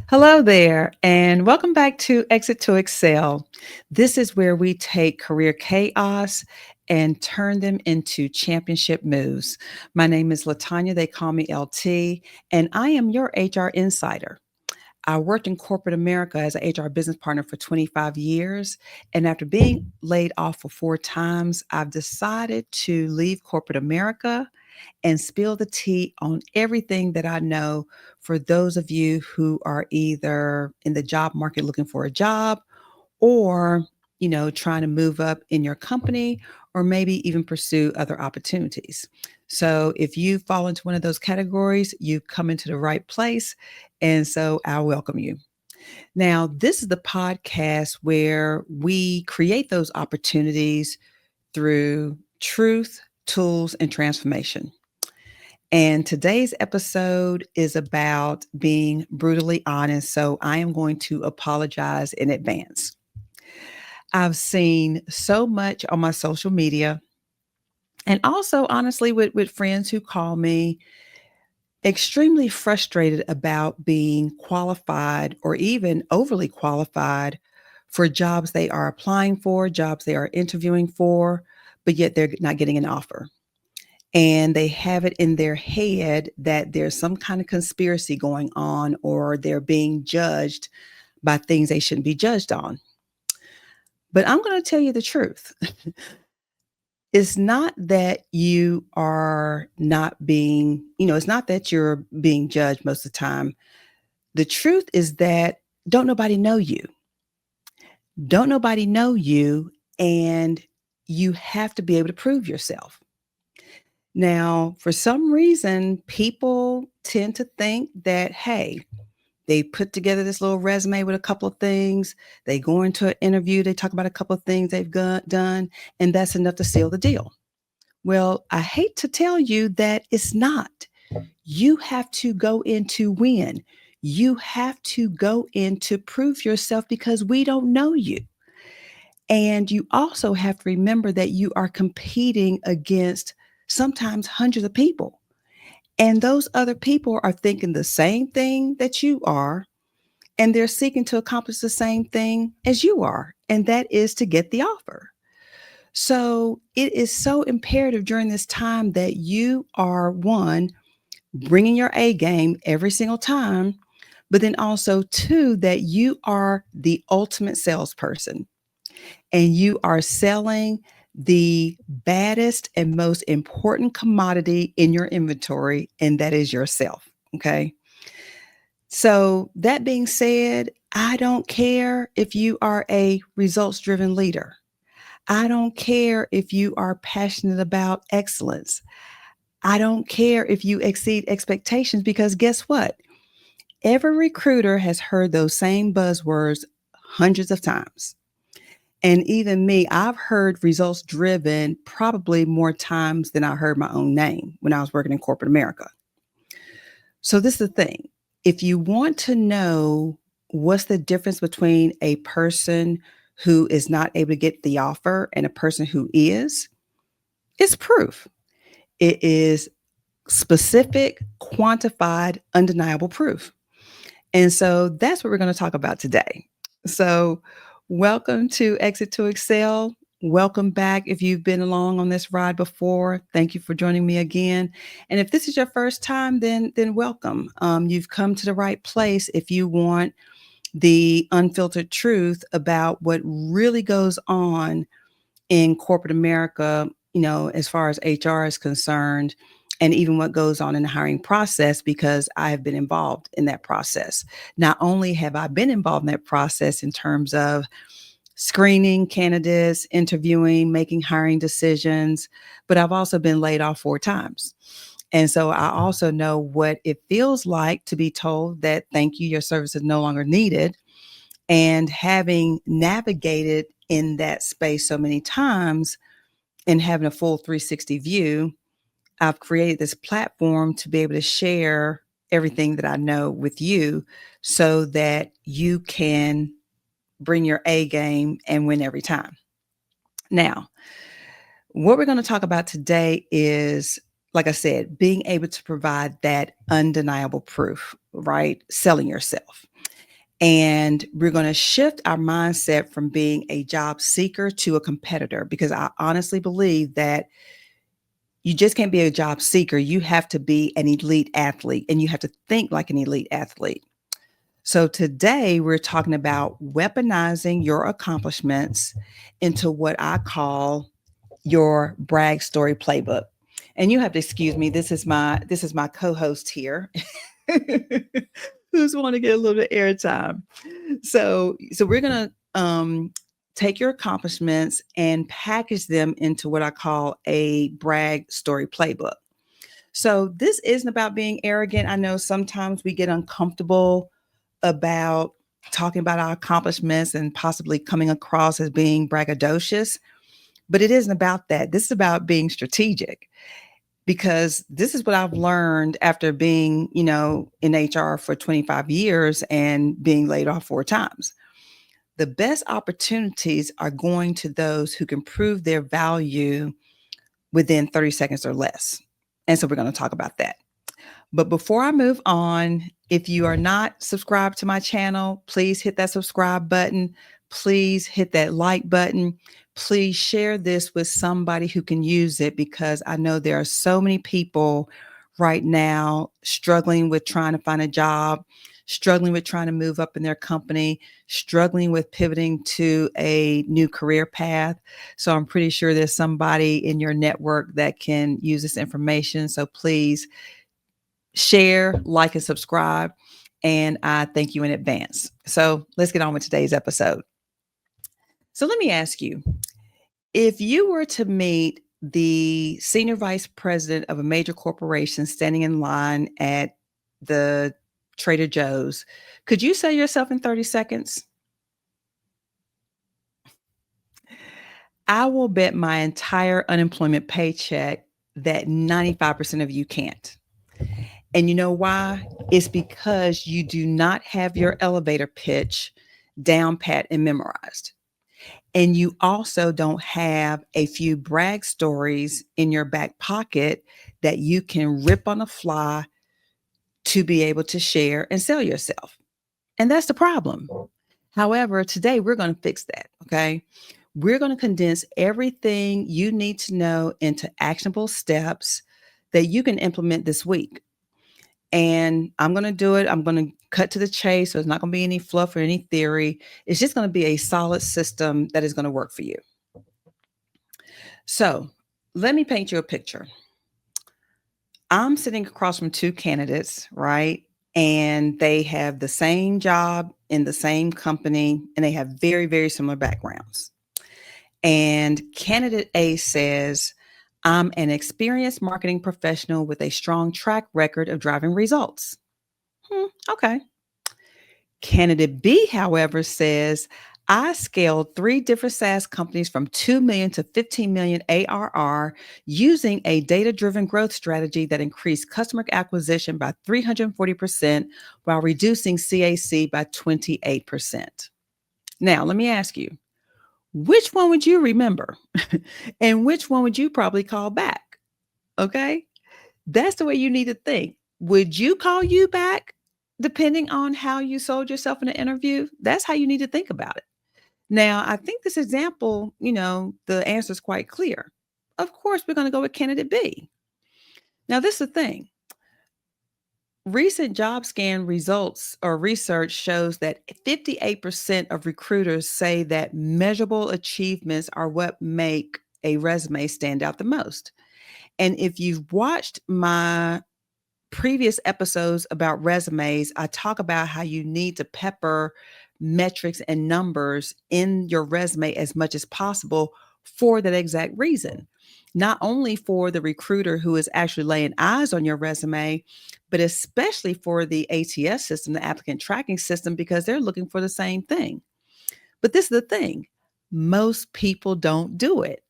Hello there, and welcome back to Exit to Excel. This is where we take career chaos and turn them into championship moves. My name is Latanya, they call me LT, and I am your HR insider. I worked in corporate America as an HR business partner for 25 years, and after being laid off for 4 times, I've decided to leave corporate America and spill the tea on everything that I know for those of you who are either in the job market looking for a job or trying to move up in your company or maybe even pursue other opportunities. So if you fall into one of those categories, you come into the right place. And so I welcome you. Now, this is the podcast where we create those opportunities through truth, tools, and transformation. And today's episode is about being brutally honest. So I am going to apologize in advance. I've seen so much on my social media and also, honestly, with friends who call me extremely frustrated about being qualified or even overly qualified for jobs they are applying for, jobs they are interviewing for, but yet they're not getting an offer. And they have it in their head that there's some kind of conspiracy going on or they're being judged by things they shouldn't be judged on. But I'm going to tell you the truth. It's not that you are not being, it's not that you're being judged most of the time. The truth is that don't nobody know you. Don't nobody know you, and you have to be able to prove yourself. Now, for some reason, people tend to think that, hey, they put together this little resume with a couple of things. They go into an interview, they talk about a couple of things they've done, and that's enough to seal the deal. Well, I hate to tell you that it's not. You have to go in to win. You have to go in to prove yourself because we don't know you. And you also have to remember that you are competing against sometimes hundreds of people. And those other people are thinking the same thing that you are, and they're seeking to accomplish the same thing as you are, and that is to get the offer. So it is so imperative during this time that you are one, bringing your A game every single time, but then also two, that you are the ultimate salesperson and you are selling the baddest and most important commodity in your inventory, and that is yourself. Okay. So, that being said, I don't care if you are a results driven leader. I don't care if you are passionate about excellence. I don't care if you exceed expectations because guess what? Every recruiter has heard those same buzzwords hundreds of times. And even me, I've heard results driven probably more times than I heard my own name when I was working in corporate America. So, this is the thing. If you want to know what's the difference between a person who is not able to get the offer and a person who is, it's proof. It is specific, quantified, undeniable proof. And so that's what we're going to talk about today. So, welcome to Exit to Excel. Welcome back. If you've been along on this ride before, thank you for joining me again. And if this is your first time, then welcome. You've come to the right place if you want the unfiltered truth about what really goes on in corporate America, as far as HR is concerned, and even what goes on in the hiring process, because I have been involved in that process. Not only have I been involved in that process in terms of screening candidates, interviewing, making hiring decisions, but I've also been laid off 4 times. And so I also know what it feels like to be told that thank you, your service is no longer needed. And having navigated in that space so many times, and having a full 360 view, I've created this platform to be able to share everything that I know with you so that you can bring your A game and win every time. Now, what we're going to talk about today is, like I said, being able to provide that undeniable proof, right? Selling yourself. And we're going to shift our mindset from being a job seeker to a competitor, because I honestly believe that you just can't be a job seeker. You have to be an elite athlete, and you have to think like an elite athlete. So today we're talking about weaponizing your accomplishments into what I call your Brag Story Playbook. And you have to excuse me. This is my co-host here, who's want to get a little bit of airtime. So we're gonna take your accomplishments and package them into what I call a Brag Story Playbook. So this isn't about being arrogant. I know sometimes we get uncomfortable about talking about our accomplishments and possibly coming across as being braggadocious, but it isn't about that. This is about being strategic, because this is what I've learned after being, in HR for 25 years and being laid off 4 times. The best opportunities are going to those who can prove their value within 30 seconds or less. And so we're going to talk about that. But before I move on, if you are not subscribed to my channel, please hit that subscribe button. Please hit that like button. Please share this with somebody who can use it, because I know there are so many people right now struggling with trying to find a job, struggling with trying to move up in their company, struggling with pivoting to a new career path. So I'm pretty sure there's somebody in your network that can use this information. So please share, like, and subscribe. And I thank you in advance. So let's get on with today's episode. So let me ask you, if you were to meet the senior vice president of a major corporation standing in line at the Trader Joe's, could you sell yourself in 30 seconds? I will bet my entire unemployment paycheck that 95% of you can't. And you know why? It's because you do not have your elevator pitch down pat and memorized. And you also don't have a few brag stories in your back pocket that you can rip on the fly to be able to share and sell yourself. And that's the problem. However, today we're going to fix that. Okay. We're going to condense everything you need to know into actionable steps that you can implement this week. And I'm going to do it. I'm going to cut to the chase. So it's not going to be any fluff or any theory. It's just going to be a solid system that is going to work for you. So let me paint you a picture. I'm sitting across from 2 candidates, right? And they have the same job in the same company, and they have very, very similar backgrounds. And candidate A says, I'm an experienced marketing professional with a strong track record of driving results. Okay. Candidate B, however, says, I scaled 3 different SaaS companies from 2 million to 15 million ARR using a data-driven growth strategy that increased customer acquisition by 340% while reducing CAC by 28%. Now, let me ask you, which one would you remember? And which one would you probably call back? Okay. That's the way you need to think. Would you call you back depending on how you sold yourself in an interview? That's how you need to think about it. Now, I think this example, the answer is quite clear. Of course, we're going to go with candidate B. Now, this is the thing. Recent job scan results or research shows that 58% of recruiters say that measurable achievements are what make a resume stand out the most. And if you've watched my previous episodes about resumes, I talk about how you need to pepper metrics and numbers in your resume as much as possible for that exact reason. Not only for the recruiter who is actually laying eyes on your resume, but especially for the ATS system, the applicant tracking system, because they're looking for the same thing. But this is the thing, most people don't do it.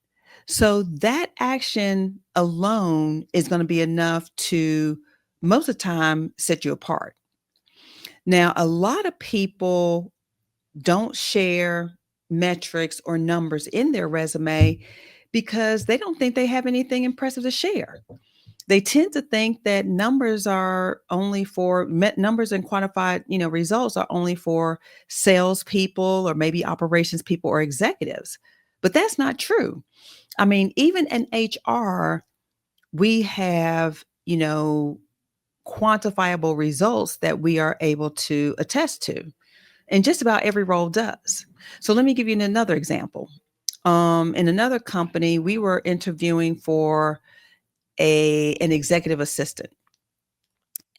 So that action alone is going to be enough to most of the time set you apart. Now, a lot of people don't share metrics or numbers in their resume because they don't think they have anything impressive to share. They tend to think that numbers are only for numbers and quantified, results are only for salespeople or maybe operations people or executives. But that's not true. I mean, even in HR, we have, quantifiable results that we are able to attest to. And just about every role does. So let me give you another example. In another company, we were interviewing for an executive assistant.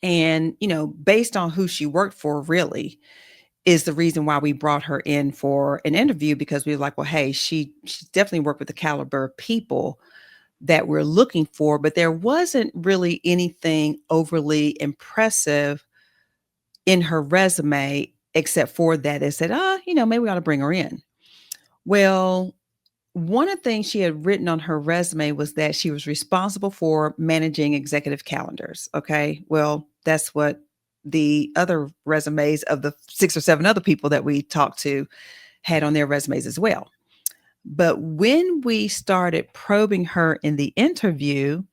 And, based on who she worked for, really is the reason why we brought her in for an interview, because we were like, well, hey, she's definitely worked with the caliber of people that we're looking for, but there wasn't really anything overly impressive in her resume except for that. They said, maybe we ought to bring her in. Well, one of the things she had written on her resume was that she was responsible for managing executive calendars. Okay. Well, that's what the other resumes of the 6 or 7 other people that we talked to had on their resumes as well. But when we started probing her in the interview,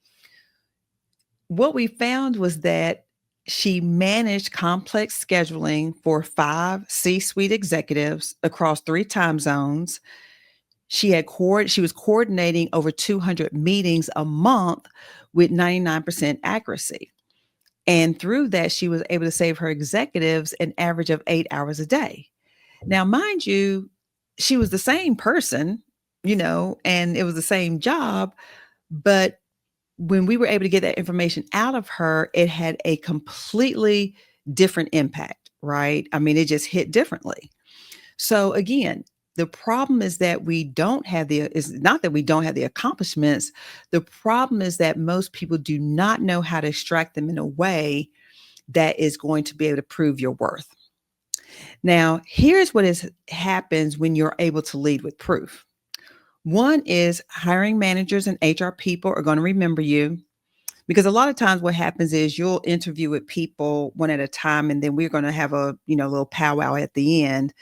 what we found was that she managed complex scheduling for 5 C-suite executives across 3 time zones. She was coordinating over 200 meetings a month with 99% accuracy. And through that, she was able to save her executives an average of 8 hours a day. Now, mind you, she was the same person, and it was the same job, but when we were able to get that information out of her, it had a completely different impact, right? I mean, it just hit differently. So again, the problem is that is not that we don't have the accomplishments. The problem is that most people do not know how to extract them in a way that is going to be able to prove your worth. Now, here's what happens when you're able to lead with proof. One is hiring managers and HR people are going to remember you, because a lot of times what happens is you'll interview with people one at a time, and then we're going to have a, little powwow at the end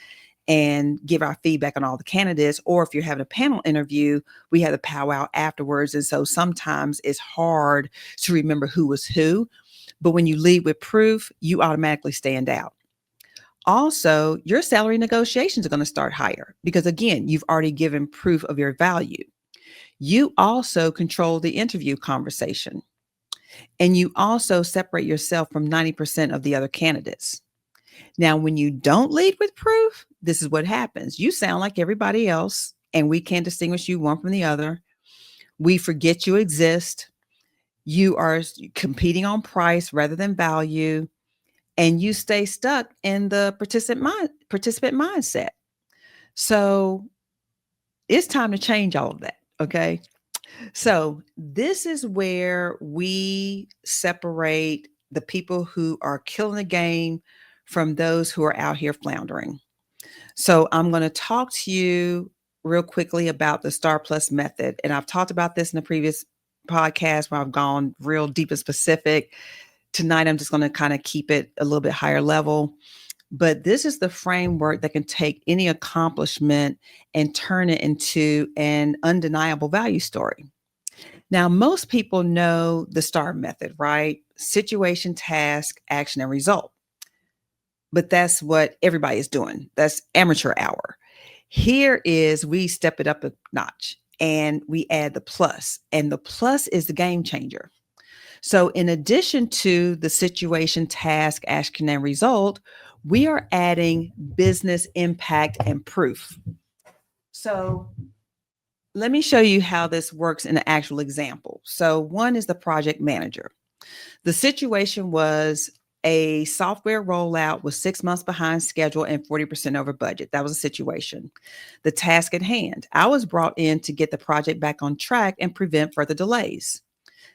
and give our feedback on all the candidates. Or if you're having a panel interview, we have a powwow afterwards. And so sometimes it's hard to remember who was who. But when you lead with proof, you automatically stand out. Also, your salary negotiations are going to start higher because, again, you've already given proof of your value. You also control the interview conversation, and you also separate yourself from 90% of the other candidates. Now, when you don't lead with proof, this is what happens. You sound like everybody else, and we can't distinguish you one from the other. We forget you exist. You are competing on price rather than value, and you stay stuck in the participant mindset. So it's time to change all of that. Okay. So this is where we separate the people who are killing the game from those who are out here floundering. So I'm going to talk to you real quickly about the Star Plus method. And I've talked about this in the previous podcast where I've gone real deep and specific. Tonight, I'm just going to kind of keep it a little bit higher level. But this is the framework that can take any accomplishment and turn it into an undeniable value story. Now, most people know the STAR method, right? Situation, task, action, and result. But that's what everybody is doing. That's amateur hour. We step it up a notch and we add the plus, and the plus is the game changer. So in addition to the situation, task, action, and result, we are adding business impact and proof. So let me show you how this works in an actual example. So one is the project manager. The situation was a software rollout was 6 months behind schedule and 40% over budget. That was a situation. The task at hand, I was brought in to get the project back on track and prevent further delays.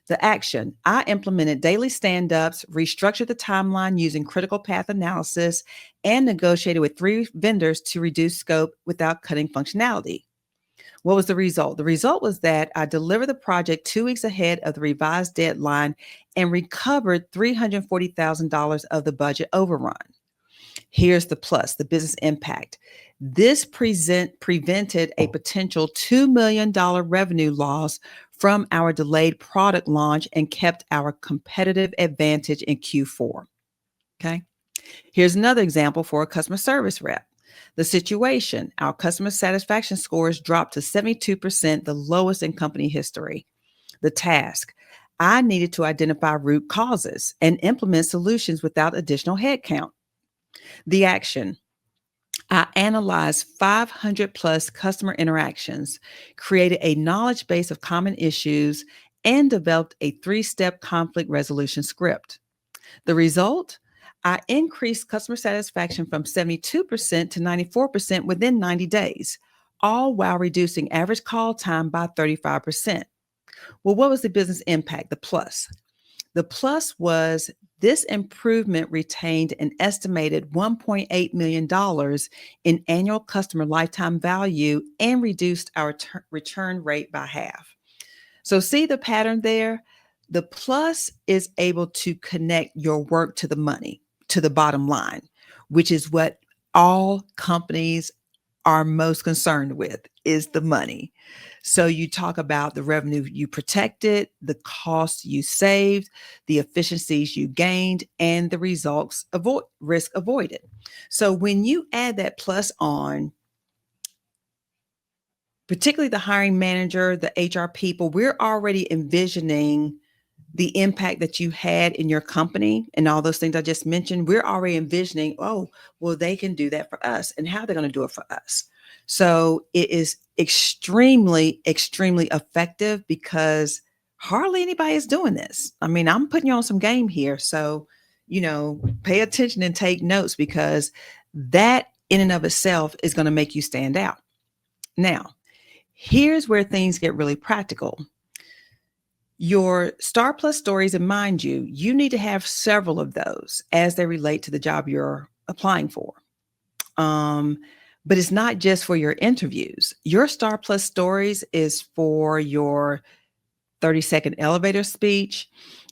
The action, I implemented daily stand-ups, restructured the timeline using critical path analysis, and negotiated with 3 vendors to reduce scope without cutting functionality. What was the result? The result was that I delivered the project 2 weeks ahead of the revised deadline and recovered $340,000 of the budget overrun. Here's the plus, the business impact. This prevented a potential $2 million revenue loss from our delayed product launch and kept our competitive advantage in Q4. Okay. Here's another example for a customer service rep. The situation: our customer satisfaction scores dropped to 72%, the lowest in company history. The task: I needed to identify root causes and implement solutions without additional headcount. The action: I analyzed 500 plus customer interactions, created a knowledge base of common issues, and developed a 3-step conflict resolution script. The result: I increased customer satisfaction from 72% to 94% within 90 days, all while reducing average call time by 35%. Well, what was the business impact? The plus. The plus was this improvement retained an estimated $1.8 million in annual customer lifetime value and reduced our return rate by half. So, see the pattern there? The plus is able to connect your work to the money, to the bottom line, which is what all companies are most concerned with, is the money. So you talk about the revenue you protected, the costs you saved, the efficiencies you gained, and the results risk avoided. So when you add that plus on, particularly the hiring manager, the HR people, we're already envisioning the impact that you had in your company and all those things I just mentioned. We're already envisioning, oh, well, they can do that for us, and how they're going to do it for us. So it is extremely, extremely effective because hardly anybody is doing this. I mean, I'm putting you on some game here. So, pay attention and take notes, because that in and of itself is going to make you stand out. Now, here's where things get really practical. Your Star Plus stories, and mind you, you need to have several of those as they relate to the job you're applying for. But it's not just for your interviews. Your Star Plus stories is for your 30-second elevator speech,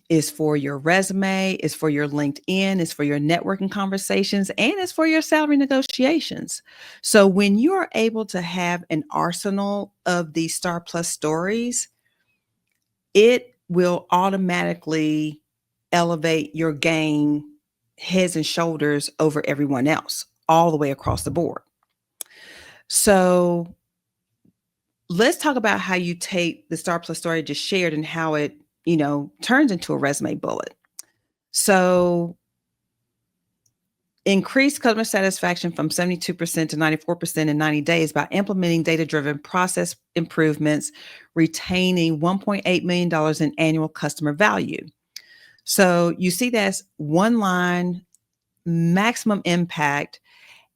is for your resume, is for your LinkedIn, is for your networking conversations, and is for your salary negotiations. So when you are able to have an arsenal of these Star Plus stories, it will automatically elevate your game heads and shoulders over everyone else, all the way across the board. So let's talk about how you take the Star Plus story just shared and how it, turns into a resume bullet. So increase customer satisfaction from 72% to 94% in 90 days by implementing data-driven process improvements, retaining $1.8 million in annual customer value. So you see that's one line, maximum impact,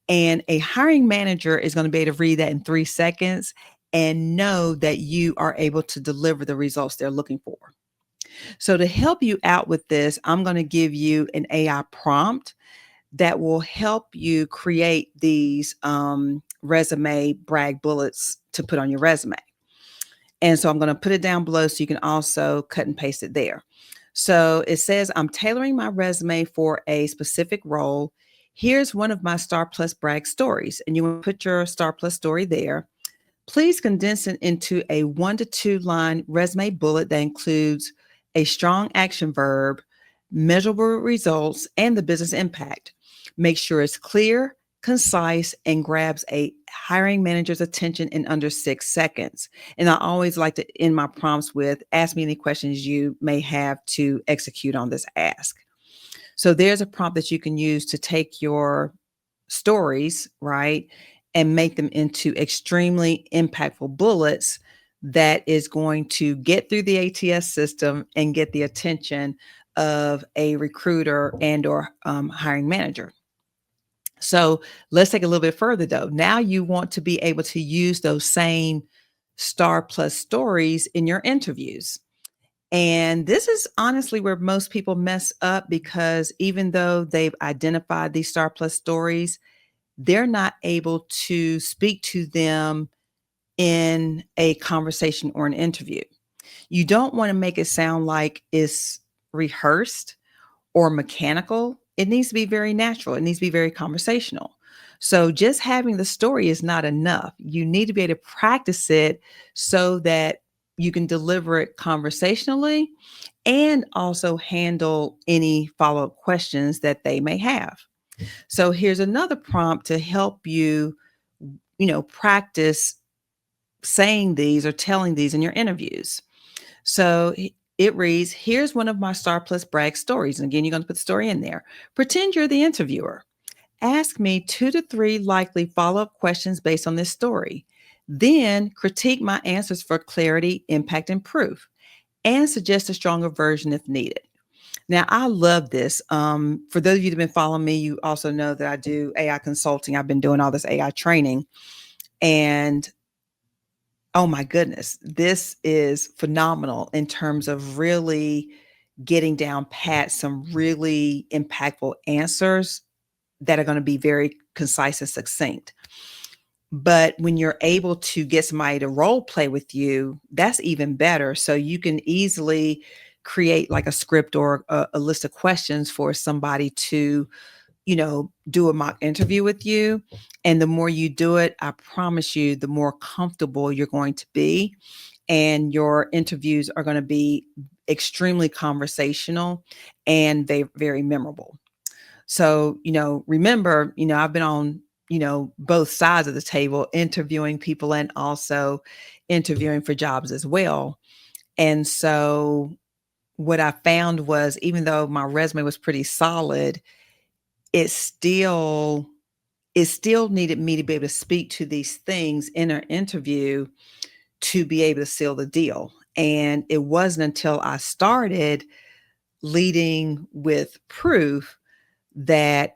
and a hiring manager is going to be able to read that in 3 seconds and know that you are able to deliver the results they're looking for. So to help you out with this, I'm going to give you an AI prompt that will help you create these resume brag bullets to put on your resume. And so I'm going to put it down below so you can also cut and paste it there. So it says, I'm tailoring my resume for a specific role. Here's one of my Star Plus brag stories. And you want to put your Star Plus story there. Please condense it into a 1 to 2 line resume bullet that includes a strong action verb, measurable results, and the business impact. Make sure it's clear, concise, and grabs a hiring manager's attention in under 6 seconds. And I always like to end my prompts with, ask me any questions you may have to execute on this ask. So there's a prompt that you can use to take your stories, right, and make them into extremely impactful bullets that is going to get through the ATS system and get the attention of a recruiter and or hiring manager. So let's take a little bit further though. Now you want to be able to use those same Star Plus stories in your interviews. And this is honestly where most people mess up, because even though they've identified these Star Plus stories, they're not able to speak to them in a conversation or an interview. You don't want to make it sound like it's rehearsed or mechanical. It needs to be very natural. It needs to be very conversational. So just having the story is not enough. You need to be able to practice it so that you can deliver it conversationally and also handle any follow-up questions that they may have. So here's another prompt to help you, practice saying these or telling these in your interviews. So it reads, here's one of my Star Plus brag stories. And again, you're going to put the story in there. Pretend you're the interviewer. Ask me 2 to 3 likely follow-up questions based on this story. Then critique my answers for clarity, impact, and proof, and suggest a stronger version if needed. Now, I love this. For those of you that have been following me, you also know that I do AI consulting. I've been doing all this AI training. And oh my goodness, this is phenomenal in terms of really getting down pat some really impactful answers that are going to be very concise and succinct. But when you're able to get somebody to role play with you, that's even better. So you can easily create like a script or a list of questions for somebody to, do a mock interview with you. And the more you do it, I promise you, the more comfortable you're going to be. And your interviews are going to be extremely conversational and very, very memorable. So, remember, I've been on, both sides of the table, interviewing people and also interviewing for jobs as well. And so what I found was even though my resume was pretty solid, it still needed me to be able to speak to these things in an interview to be able to seal the deal. And it wasn't until I started leading with proof that,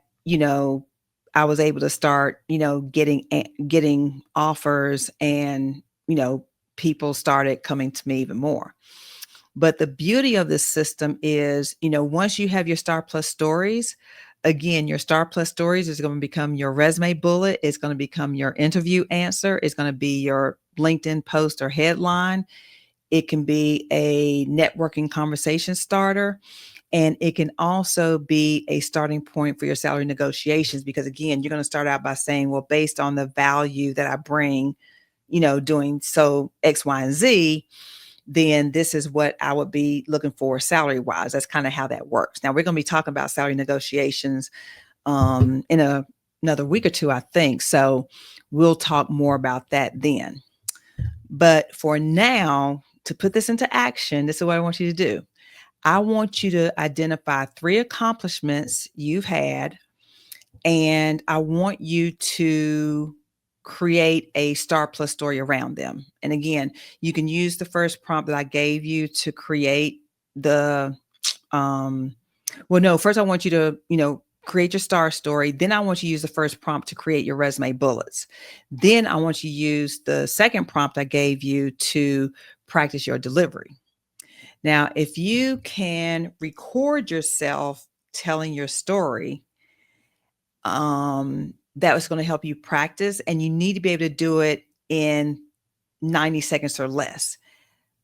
I was able to start, getting offers and, people started coming to me even more. But the beauty of this system is, once you have your Star Plus stories, again, your Star Plus stories is going to become your resume bullet. It's going to become your interview answer. It's going to be your LinkedIn post or headline. It can be a networking conversation starter. And it can also be a starting point for your salary negotiations, because again, you're going to start out by saying, well, based on the value that I bring, doing so X, Y, and Z, then this is what I would be looking for salary wise. That's kind of how that works. Now we're going to be talking about salary negotiations in another week or two, I think. So we'll talk more about that then. But for now, to put this into action, this is what I want you to do. I want you to identify 3 accomplishments you've had, and I want you to create a Star Plus story around them. And again, you can use the first prompt that I gave you to create the, first I want you to, create your star story. Then I want you to use the first prompt to create your resume bullets. Then I want you to use the second prompt I gave you to practice your delivery. Now, if you can record yourself telling your story, that was going to help you practice, and you need to be able to do it in 90 seconds or less.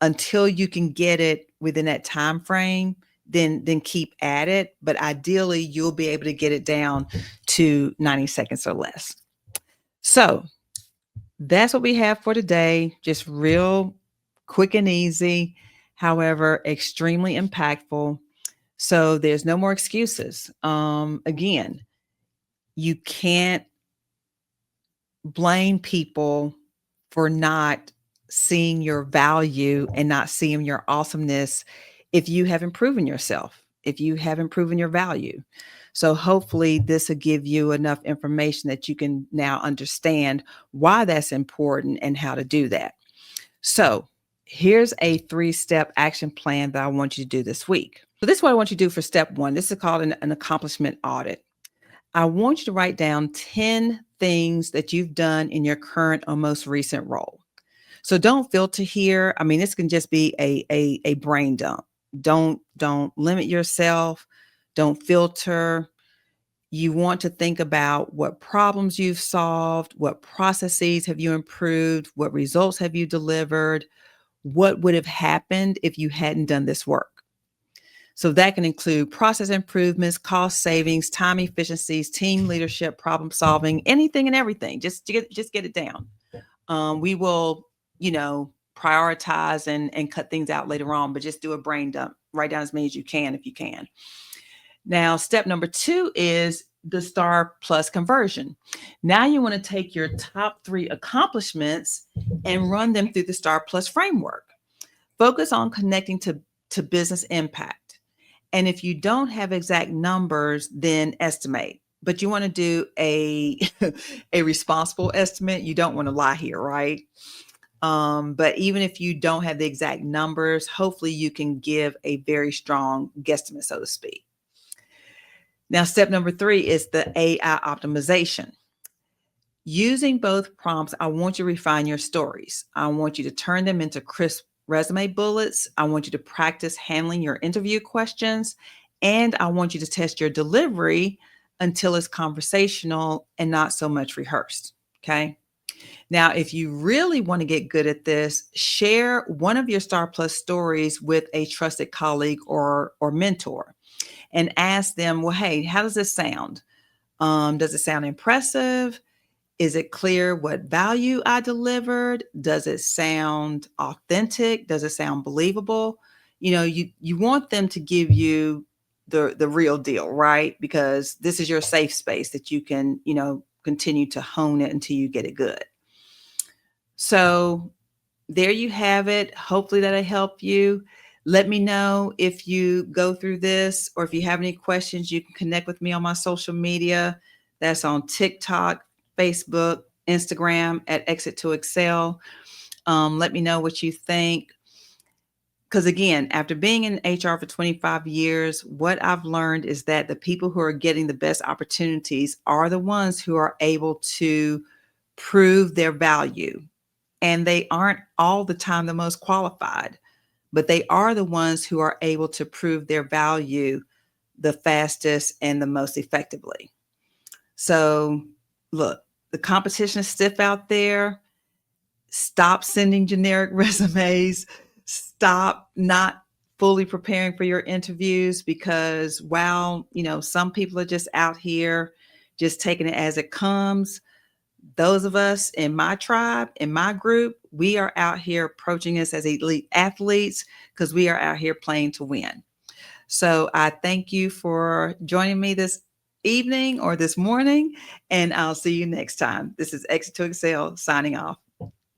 Until you can get it within that time frame, then keep at it. But ideally, you'll be able to get it down to 90 seconds or less. So that's what we have for today. Just real quick and easy, however, extremely impactful. So there's no more excuses. Again, you can't blame people for not seeing your value and not seeing your awesomeness if you haven't proven yourself, if you haven't proven your value. So hopefully this will give you enough information that you can now understand why that's important and how to do that. So here's a 3-step action plan that I want you to do this week. So this is what I want you to do for step 1. This is called an accomplishment audit. I want you to write down 10 things that you've done in your current or most recent role. So don't filter here. I mean, this can just be a brain dump. Don't limit yourself. Don't filter. You want to think about what problems you've solved, what processes have you improved, what results have you delivered, what would have happened if you hadn't done this work. So that can include process improvements, cost savings, time efficiencies, team leadership, problem solving, anything and everything. Just get it down. We will, prioritize and cut things out later on, but just do a brain dump. Write down as many as you can if you can. Now, step number 2 is the STAR Plus conversion. Now you want to take your top 3 accomplishments and run them through the STAR Plus framework. Focus on connecting to business impact. And if you don't have exact numbers, then estimate. But you want to do a a responsible estimate. You don't want to lie here, right? But even if you don't have the exact numbers, hopefully you can give a very strong guesstimate, so to speak. Now, step number 3 is the AI optimization. Using both prompts, I want you to refine your stories. I want you to turn them into crisp resume bullets. I want you to practice handling your interview questions. And I want you to test your delivery until it's conversational and not so much rehearsed. Okay. Now, if you really want to get good at this, share one of your Star Plus stories with a trusted colleague or mentor and ask them, well, hey, how does this sound? Does it sound impressive? Is it clear what value I delivered? Does it sound authentic? Does it sound believable? You want them to give you the real deal, right? Because this is your safe space that you can, continue to hone it until you get it good. So there you have it. Hopefully that'll help you. Let me know if you go through this or if you have any questions. You can connect with me on my social media. That's on TikTok, Facebook, Instagram at Exit to Excel. Let me know what you think. Because again, after being in HR for 25 years, what I've learned is that the people who are getting the best opportunities are the ones who are able to prove their value. And they aren't all the time the most qualified, but they are the ones who are able to prove their value the fastest and the most effectively. So look, the competition is stiff out there. Stop sending generic resumes. Stop not fully preparing for your interviews because while, some people are just out here just taking it as it comes, those of us in my tribe, in my group, we are out here approaching us as elite athletes because we are out here playing to win. So I thank you for joining me this evening or this morning, and I'll see you next time. This is Exit to Excel signing off.